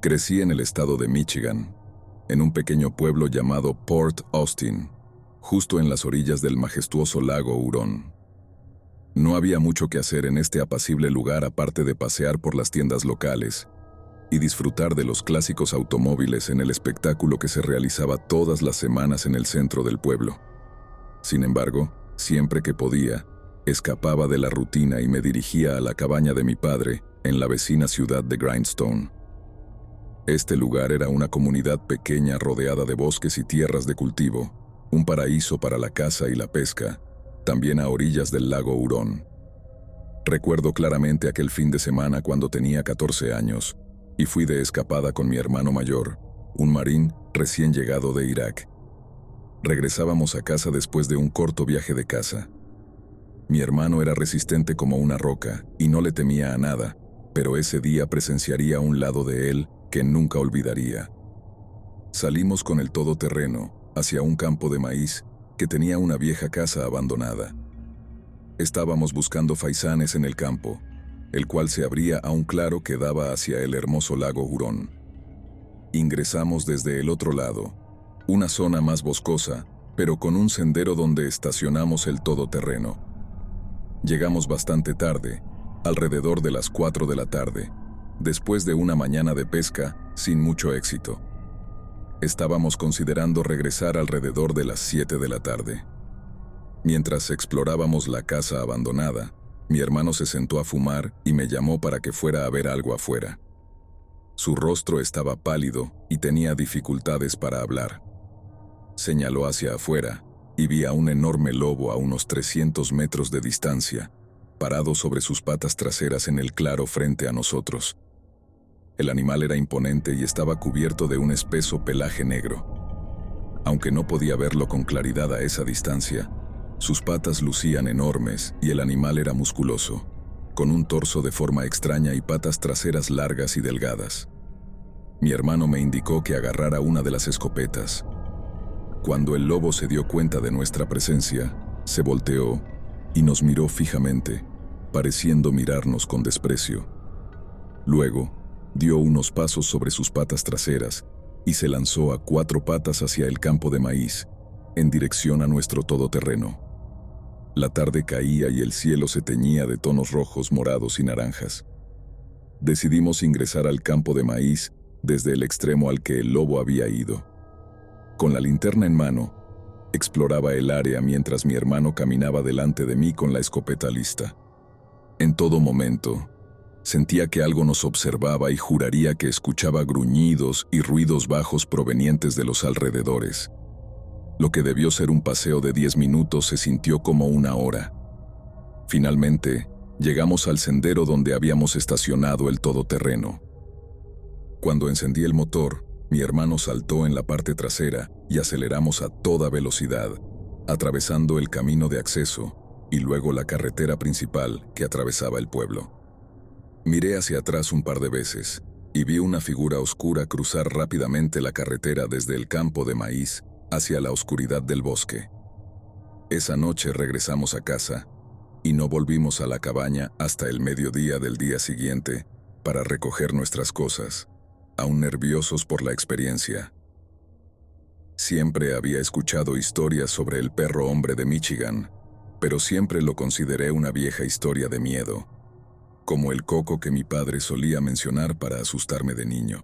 Crecí en el estado de Michigan, en un pequeño pueblo llamado Port Austin, justo en las orillas del majestuoso lago Hurón. No había mucho que hacer en este apacible lugar aparte de pasear por las tiendas locales y disfrutar de los clásicos automóviles en el espectáculo que se realizaba todas las semanas en el centro del pueblo. Sin embargo, siempre que podía, escapaba de la rutina y me dirigía a la cabaña de mi padre en la vecina ciudad de Grindstone. Este lugar era una comunidad pequeña rodeada de bosques y tierras de cultivo, un paraíso para la caza y la pesca, también a orillas del lago Hurón. Recuerdo claramente aquel fin de semana cuando tenía 14 años y fui de escapada con mi hermano mayor, un marín recién llegado de Irak. Regresábamos a casa después de un corto viaje de caza. Mi hermano era resistente como una roca y no le temía a nada, pero ese día presenciaría un lado de él que nunca olvidaría. Salimos con el todoterreno hacia un campo de maíz que tenía una vieja casa abandonada. Estábamos buscando faisanes en el campo, el cual se abría a un claro que daba hacia el hermoso lago Hurón. Ingresamos desde el otro lado, una zona más boscosa, pero con un sendero donde estacionamos el todoterreno. Llegamos bastante tarde, alrededor de las 4 de la tarde, después de una mañana de pesca sin mucho éxito. Estábamos considerando regresar alrededor de las 7 de la tarde. Mientras explorábamos la casa abandonada, mi hermano se sentó a fumar y me llamó para que fuera a ver algo afuera. Su rostro estaba pálido y tenía dificultades para hablar. Señaló hacia afuera y vi a un enorme lobo a unos 300 metros de distancia, parado sobre sus patas traseras en el claro frente a nosotros. El animal era imponente y estaba cubierto de un espeso pelaje negro. Aunque no podía verlo con claridad a esa distancia, sus patas lucían enormes y el animal era musculoso, con un torso de forma extraña y patas traseras largas y delgadas. Mi hermano me indicó que agarrara una de las escopetas. Cuando el lobo se dio cuenta de nuestra presencia, se volteó y nos miró fijamente, pareciendo mirarnos con desprecio. Luego, dio unos pasos sobre sus patas traseras y se lanzó a 4 patas hacia el campo de maíz, en dirección a nuestro todoterreno. La tarde caía y el cielo se teñía de tonos rojos, morados y naranjas. Decidimos ingresar al campo de maíz desde el extremo al que el lobo había ido. Con la linterna en mano, exploraba el área mientras mi hermano caminaba delante de mí con la escopeta lista. En todo momento, sentía que algo nos observaba y juraría que escuchaba gruñidos y ruidos bajos provenientes de los alrededores. Lo que debió ser un paseo de 10 minutos se sintió como una hora. Finalmente, llegamos al sendero donde habíamos estacionado el todoterreno. Cuando encendí el motor, mi hermano saltó en la parte trasera y aceleramos a toda velocidad, atravesando el camino de acceso y luego la carretera principal que atravesaba el pueblo. Miré hacia atrás un par de veces y vi una figura oscura cruzar rápidamente la carretera desde el campo de maíz hacia la oscuridad del bosque. Esa noche regresamos a casa y no volvimos a la cabaña hasta el mediodía del día siguiente para recoger nuestras cosas, aún nerviosos por la experiencia. Siempre había escuchado historias sobre el perro hombre de Michigan, pero siempre lo consideré una vieja historia de miedo, como el coco que mi padre solía mencionar para asustarme de niño.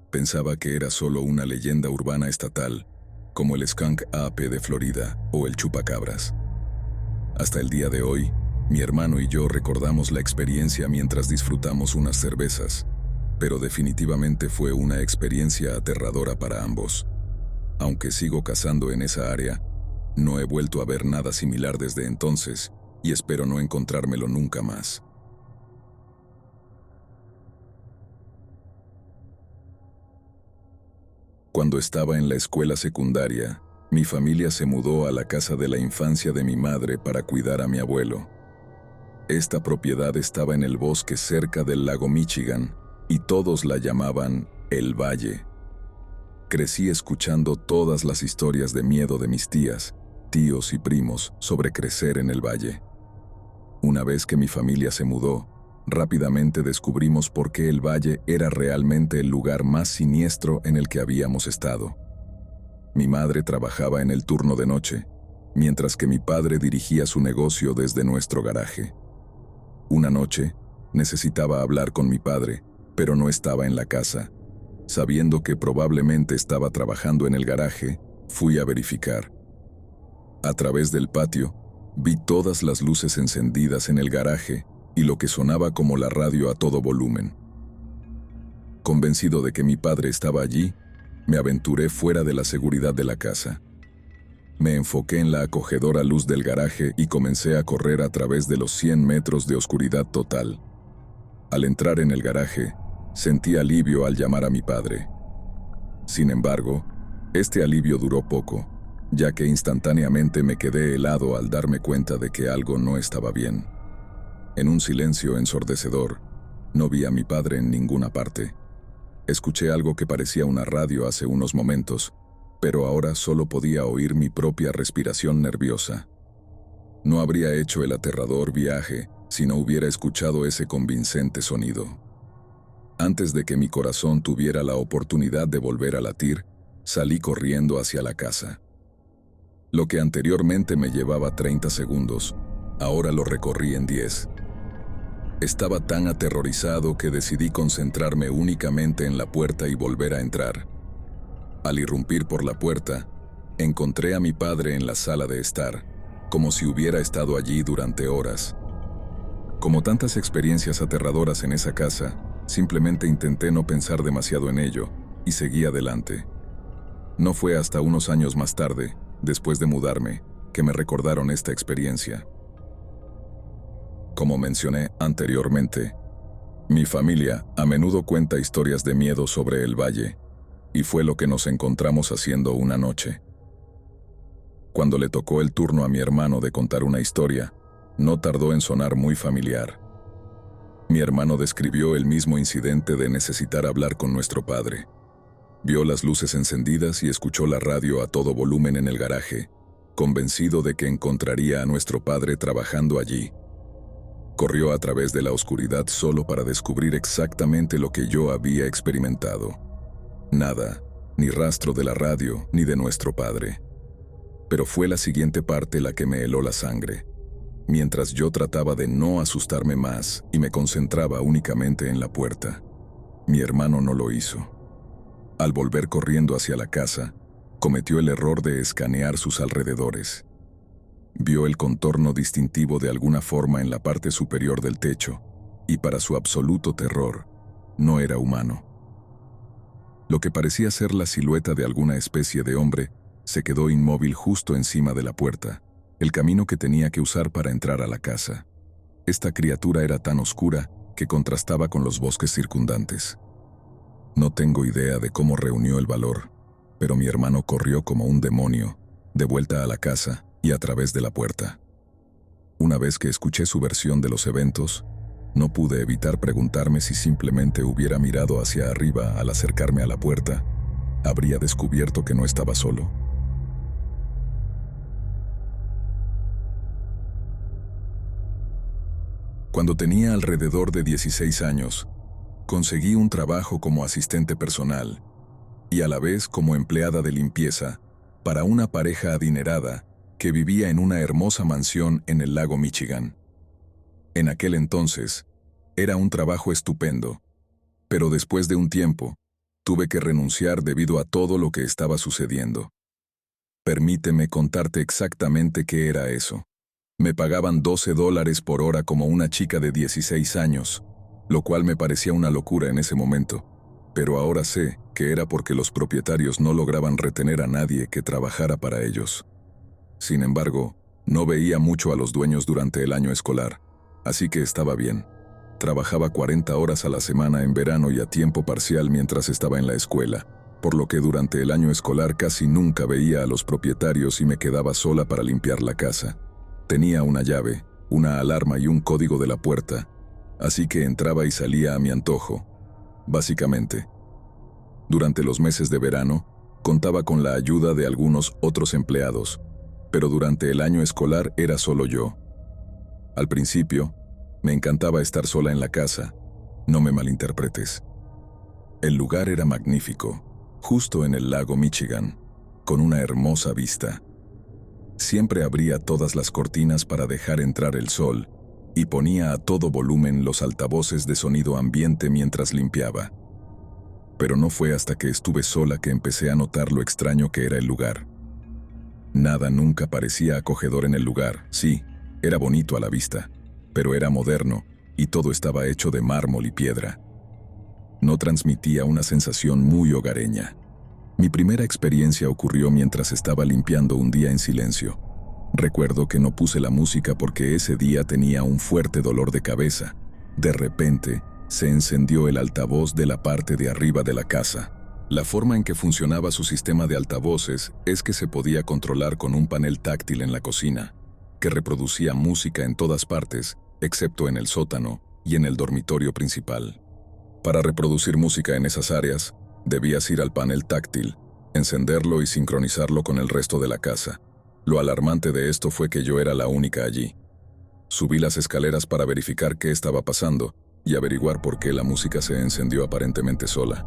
Pensaba que era solo una leyenda urbana estatal, como el skunk ape de Florida o el chupacabras. Hasta el día de hoy, mi hermano y yo recordamos la experiencia mientras disfrutamos unas cervezas, pero definitivamente fue una experiencia aterradora para ambos. Aunque sigo cazando en esa área, no he vuelto a ver nada similar desde entonces y espero no encontrármelo nunca más. Cuando estaba en la escuela secundaria, mi familia se mudó a la casa de la infancia de mi madre para cuidar a mi abuelo. Esta propiedad estaba en el bosque cerca del lago Michigan y todos la llamaban El Valle. Crecí escuchando todas las historias de miedo de mis tías, tíos y primos sobre crecer en el valle. Una vez que mi familia se mudó, Rápidamente descubrimos por qué el valle era realmente el lugar más siniestro en el que habíamos estado. Mi madre trabajaba en el turno de noche, mientras que mi padre dirigía su negocio desde nuestro garaje. Una noche, necesitaba hablar con mi padre, pero no estaba en la casa. Sabiendo que probablemente estaba trabajando en el garaje, fui a verificar. A través del patio, vi todas las luces encendidas en el garaje y lo que sonaba como la radio a todo volumen. Convencido de que mi padre estaba allí, me aventuré fuera de la seguridad de la casa. Me enfoqué en la acogedora luz del garaje y comencé a correr a través de los 100 metros de oscuridad total. Al entrar en el garaje, sentí alivio al llamar a mi padre. Sin embargo, este alivio duró poco, ya que instantáneamente me quedé helado al darme cuenta de que algo no estaba bien. En un silencio ensordecedor, no vi a mi padre en ninguna parte. Escuché algo que parecía una radio hace unos momentos, pero ahora solo podía oír mi propia respiración nerviosa. No habría hecho el aterrador viaje si no hubiera escuchado ese convincente sonido. Antes de que mi corazón tuviera la oportunidad de volver a latir, salí corriendo hacia la casa. Lo que anteriormente me llevaba 30 segundos, ahora lo recorrí en 10. Estaba tan aterrorizado que decidí concentrarme únicamente en la puerta y volver a entrar. Al irrumpir por la puerta, encontré a mi padre en la sala de estar, como si hubiera estado allí durante horas. Como tantas experiencias aterradoras en esa casa, simplemente intenté no pensar demasiado en ello y seguí adelante. No fue hasta unos años más tarde, después de mudarme, que me recordaron esta experiencia. Como mencioné anteriormente, mi familia a menudo cuenta historias de miedo sobre el valle, y fue lo que nos encontramos haciendo una noche. Cuando le tocó el turno a mi hermano de contar una historia, no tardó en sonar muy familiar. Mi hermano describió el mismo incidente de necesitar hablar con nuestro padre. Vio las luces encendidas y escuchó la radio a todo volumen en el garaje, convencido de que encontraría a nuestro padre trabajando allí. Corrió a través de la oscuridad solo para descubrir exactamente lo que yo había experimentado. Nada, ni rastro de la radio ni de nuestro padre. Pero fue la siguiente parte la que me heló la sangre. Mientras yo trataba de no asustarme más y me concentraba únicamente en la puerta, mi hermano no lo hizo. Al volver corriendo hacia la casa, cometió el error de escanear sus alrededores. Vio el contorno distintivo de alguna forma en la parte superior del techo, y para su absoluto terror, no era humano. Lo que parecía ser la silueta de alguna especie de hombre se quedó inmóvil justo encima de la puerta, el camino que tenía que usar para entrar a la casa. Esta criatura era tan oscura que contrastaba con los bosques circundantes. No tengo idea de cómo reunió el valor, pero mi hermano corrió como un demonio, de vuelta a la casa y a través de la puerta. Una vez que escuché su versión de los eventos, no pude evitar preguntarme si simplemente hubiera mirado hacia arriba al acercarme a la puerta, habría descubierto que no estaba solo. Cuando tenía alrededor de 16 años, conseguí un trabajo como asistente personal y a la vez como empleada de limpieza para una pareja adinerada que vivía en una hermosa mansión en el lago Michigan. En aquel entonces, era un trabajo estupendo, pero después de un tiempo, tuve que renunciar debido a todo lo que estaba sucediendo. Permíteme contarte exactamente qué era eso. Me pagaban $12 por hora como una chica de 16 años, lo cual me parecía una locura en ese momento, pero ahora sé que era porque los propietarios no lograban retener a nadie que trabajara para ellos. Sin embargo, no veía mucho a los dueños durante el año escolar, así que estaba bien. Trabajaba 40 horas a la semana en verano y a tiempo parcial mientras estaba en la escuela, por lo que durante el año escolar casi nunca veía a los propietarios y me quedaba sola para limpiar la casa. Tenía una llave, una alarma y un código de la puerta, así que entraba y salía a mi antojo, básicamente. Durante los meses de verano, contaba con la ayuda de algunos otros empleados, pero durante el año escolar era solo yo. Al principio, Me encantaba estar sola en la casa, no me malinterpretes. El lugar era magnífico, justo en el lago Michigan, con una hermosa vista. Siempre abría todas las cortinas para dejar entrar el sol y ponía a todo volumen los altavoces de sonido ambiente mientras limpiaba. Pero no fue hasta que estuve sola que empecé a notar lo extraño que era el lugar. Nada nunca parecía acogedor en el lugar. Sí, era bonito a la vista, pero era moderno y todo estaba hecho de mármol y piedra. No transmitía una sensación muy hogareña. Mi primera experiencia ocurrió mientras estaba limpiando un día en silencio. Recuerdo que no puse la música porque ese día tenía un fuerte dolor de cabeza. De repente, se encendió el altavoz de la parte de arriba de la casa. La forma en que funcionaba su sistema de altavoces es que se podía controlar con un panel táctil en la cocina, que reproducía música en todas partes, excepto en el sótano y en el dormitorio principal. Para reproducir música en esas áreas, debías ir al panel táctil, encenderlo y sincronizarlo con el resto de la casa. Lo alarmante de esto fue que yo era la única allí. Subí las escaleras para verificar qué estaba pasando y averiguar por qué la música se encendió aparentemente sola.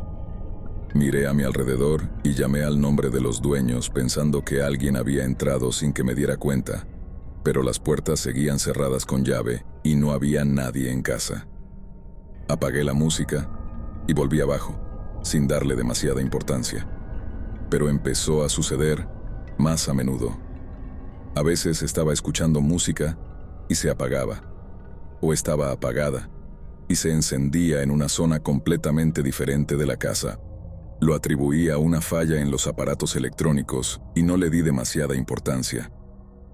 Miré a mi alrededor y llamé al nombre de los dueños pensando que alguien había entrado sin que me diera cuenta, pero las puertas seguían cerradas con llave y no había nadie en casa. Apagué la música y volví abajo, sin darle demasiada importancia. Pero empezó a suceder más a menudo. A veces estaba escuchando música y se apagaba, o estaba apagada y se encendía en una zona completamente diferente de la casa. Lo atribuí a una falla en los aparatos electrónicos y no le di demasiada importancia.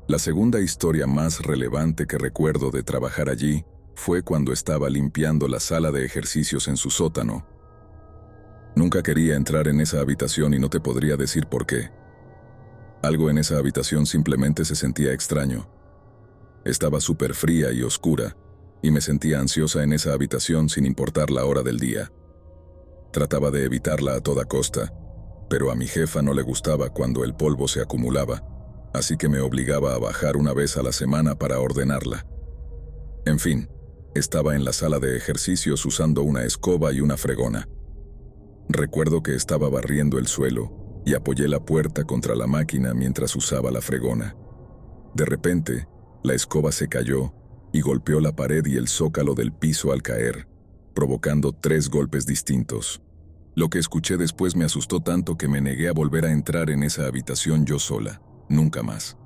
La segunda historia más relevante que recuerdo de trabajar allí fue cuando estaba limpiando la sala de ejercicios en su sótano. Nunca quería entrar en esa habitación y no te podría decir por qué. Algo en esa habitación simplemente se sentía extraño. Estaba súper fría y oscura, y me sentía ansiosa en esa habitación sin importar la hora del día. Trataba de evitarla a toda costa, pero a mi jefa no le gustaba cuando el polvo se acumulaba, así que me obligaba a bajar una vez a la semana para ordenarla. En fin, estaba en la sala de ejercicios usando una escoba y una fregona. Recuerdo que estaba barriendo el suelo y apoyé la puerta contra la máquina mientras usaba la fregona. De repente, la escoba se cayó y golpeó la pared y el zócalo del piso al caer, provocando 3 golpes distintos. Lo que escuché después me asustó tanto que me negué a volver a entrar en esa habitación yo sola, nunca más.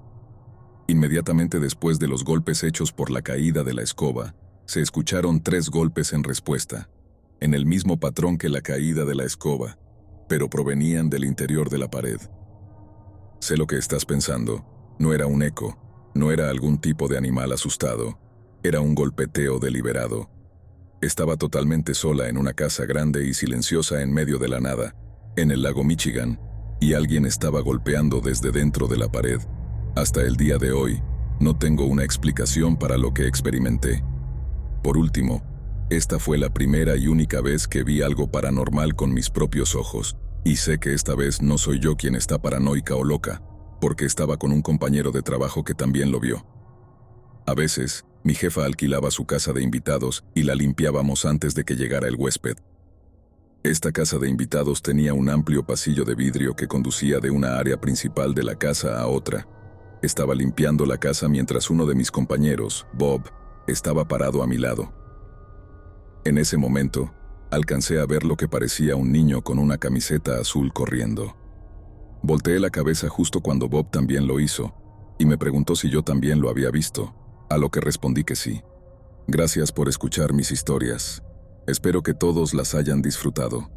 Inmediatamente después de los golpes hechos por la caída de la escoba, se escucharon 3 golpes en respuesta, en el mismo patrón que la caída de la escoba, pero provenían del interior de la pared. Sé lo que estás pensando, no era un eco, no era algún tipo de animal asustado, era un golpeteo deliberado. Estaba totalmente sola en una casa grande y silenciosa en medio de la nada, en el lago Michigan, y alguien estaba golpeando desde dentro de la pared. Hasta el día de hoy, no tengo una explicación para lo que experimenté. Por último, esta fue la primera y única vez que vi algo paranormal con mis propios ojos, y sé que esta vez no soy yo quien está paranoica o loca, porque estaba con un compañero de trabajo que también lo vio. A veces, mi jefa alquilaba su casa de invitados y la limpiábamos antes de que llegara el huésped. Esta casa de invitados tenía un amplio pasillo de vidrio que conducía de una área principal de la casa a otra. Estaba limpiando la casa mientras uno de mis compañeros, Bob, estaba parado a mi lado. En ese momento, alcancé a ver lo que parecía un niño con una camiseta azul corriendo. Volteé la cabeza justo cuando Bob también lo hizo, y me preguntó si yo también lo había visto, a lo que respondí que sí. Gracias por escuchar mis historias. Espero que todos las hayan disfrutado.